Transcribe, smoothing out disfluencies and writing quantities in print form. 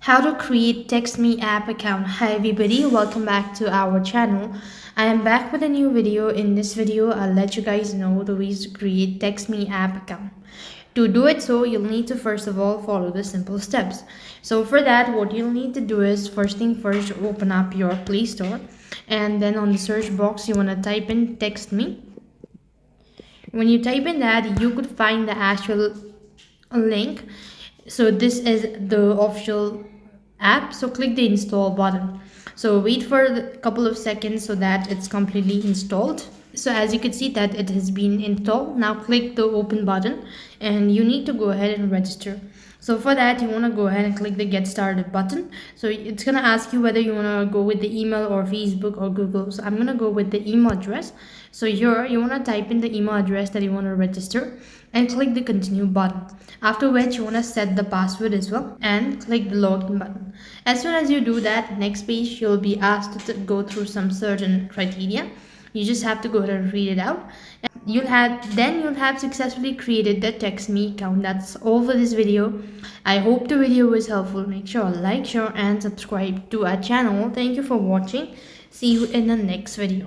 How to create TextMe app account. Hi everybody, welcome back to our channel. I am back with a new video. In this video, I'll let you guys know the ways to create TextMe app account. To do it, so you'll need to first of all follow the simple steps. So for that, what you'll need to do is first thing first, open up your Play Store, and then on the search box you want to type in TextMe. When you type in that, you could find the actual link. So this is the official app, so click the install button. So wait for a couple of seconds so that it's completely installed. So as you can see that it has been installed. Now click the open button and you need to go ahead and register. So for that, you want to go ahead and click the get started button. So it's going to ask you whether you want to go with the email or Facebook or Google. So I'm going to go with the email address. So here you want to type in the email address that you want to register and click the continue button. After which you want to set the password as well and click the login button. As soon as you do that, next page you'll be asked to go through some certain criteria. You just have to go ahead and read it out. You'll have successfully created the TextMe account. That's all for this video. I hope the video was helpful. Make sure to like, share and subscribe to our channel. Thank you for watching. See you in the next video.